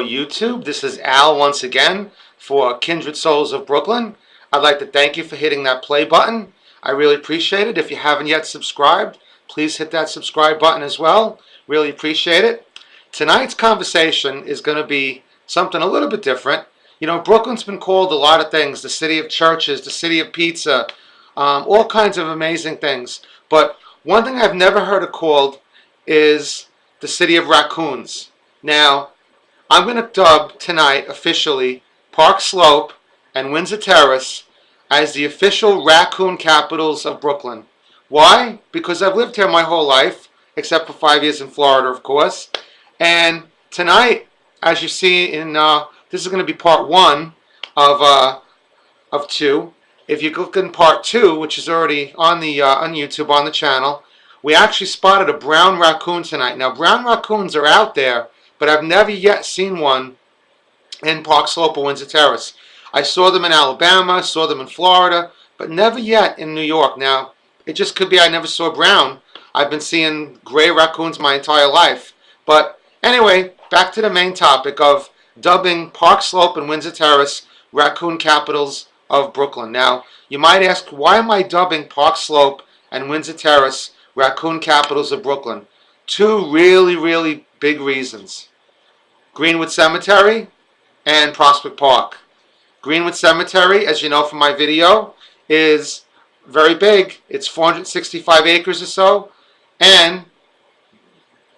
YouTube, this is Al once again for Kindred Souls of Brooklyn. I'd like to thank you for hitting that play button. I really appreciate it. If you haven't yet subscribed, please hit that subscribe button as well. Really appreciate it. Tonight's conversation is going to be something a little bit different. You know, Brooklyn's been called a lot of things: the city of churches, the city of pizza, all kinds of amazing things. But one thing I've never heard it called is the city of raccoons. Now, I'm going to dub tonight officially Park Slope and Windsor Terrace as the official raccoon capitals of Brooklyn. Why? Because I've lived here my whole life, except for 5 years in Florida, of course. And tonight, as you see in this is going to be part one of two. If you look in part two, which is already on the on YouTube on the channel, we actually spotted a brown raccoon tonight. Now, brown raccoons are out there, but I've never yet seen one in Park Slope or Windsor Terrace. I saw them in Alabama, saw them in Florida, but never yet in New York. Now, it just could be I never saw brown. I've been seeing gray raccoons my entire life. But anyway, back to the main topic of dubbing Park Slope and Windsor Terrace raccoon capitals of Brooklyn. Now, you might ask, why am I dubbing Park Slope and Windsor Terrace raccoon capitals of Brooklyn? Two really big reasons: Greenwood Cemetery and Prospect Park. Greenwood Cemetery, as you know from my video, is very big. It's 465 acres or so. And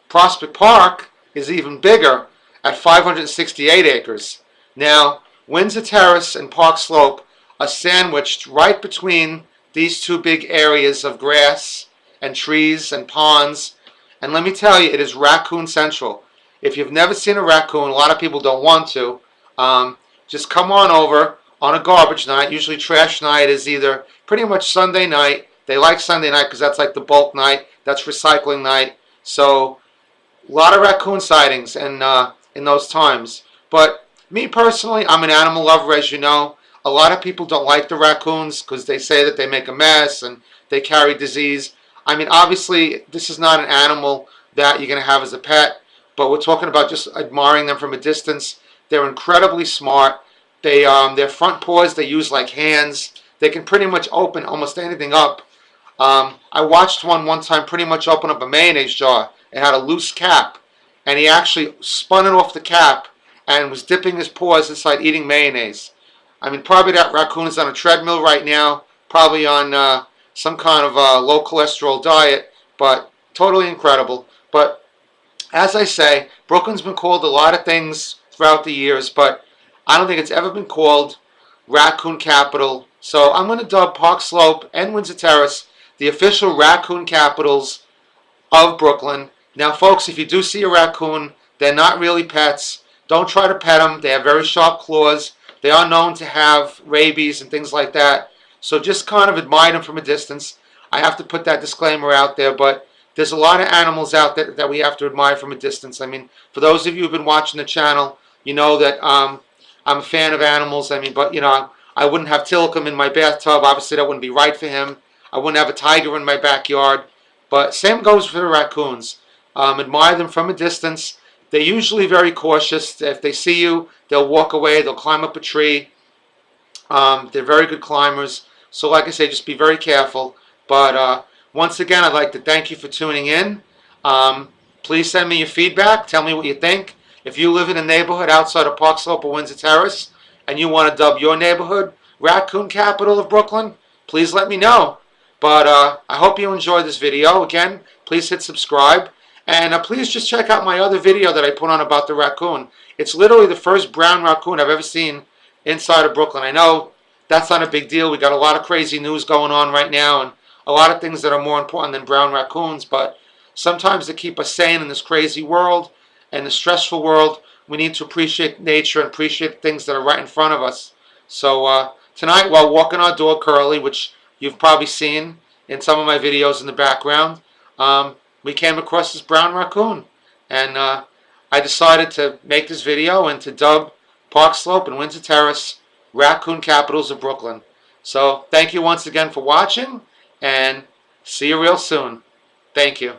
Prospect Park is even bigger at 568 acres. Now, Windsor Terrace and Park Slope are sandwiched right between these two big areas of grass and trees and ponds. And let me tell you, it is raccoon central. If you've never seen a raccoon, a lot of people don't want to, just come on over on a garbage night. Usually trash night is either pretty much Sunday night. They like Sunday night because that's like the bulk night. That's recycling night. So a lot of raccoon sightings in those times. But me personally, I'm an animal lover, as you know. A lot of people don't like the raccoons because they say that they make a mess and they carry disease. I mean, obviously, this is not an animal that you're going to have as a pet, but we're talking about just admiring them from a distance. They're incredibly smart. They, their front paws, they use like hands. They can pretty much open almost anything up. I watched one time pretty much open up a mayonnaise jar. It had a loose cap, and he actually spun it off the cap and was dipping his paws inside eating mayonnaise. I mean, probably that raccoon is on a treadmill right now, probably on some kind of low cholesterol diet, but totally incredible. But as I say, Brooklyn's been called a lot of things throughout the years, but I don't think it's ever been called raccoon capital. So I'm going to dub Park Slope and Windsor Terrace the official raccoon capitals of Brooklyn. Now, folks, if you do see a raccoon, they're not really pets. Don't try to pet them. They have very sharp claws. They are known to have rabies and things like that. So just kind of admire them from a distance. I have to put that disclaimer out there, but there's a lot of animals out there that we have to admire from a distance. I mean, for those of you who've been watching the channel, you know that I'm a fan of animals. I mean, but, you know, I wouldn't have Tillicum in my bathtub. Obviously, that wouldn't be right for him. I wouldn't have a tiger in my backyard. But same goes for the raccoons. Admire them from a distance. They're usually very cautious. If they see you, they'll walk away. They'll climb up a tree. They're very good climbers. So like I say, just be very careful. But once again, I'd like to thank you for tuning in. Please send me your feedback. Tell me what you think. If you live in a neighborhood outside of Park Slope or Windsor Terrace and you want to dub your neighborhood raccoon capital of Brooklyn, please let me know. But I hope you enjoyed this video. Again, please hit subscribe. And please just check out my other video that I put on about the raccoon. It's literally the first brown raccoon I've ever seen inside of Brooklyn. I know that's not a big deal. We got a lot of crazy news going on right now and a lot of things that are more important than brown raccoons. But sometimes to keep us sane in this crazy world and the stressful world, we need to appreciate nature and appreciate things that are right in front of us. So tonight, while walking our dog Curly, which you've probably seen in some of my videos in the background, we came across this brown raccoon. And I decided to make this video and to dub Park Slope and Windsor Terrace raccoon capitals of Brooklyn. So thank you once again for watching, and see you real soon. Thank you.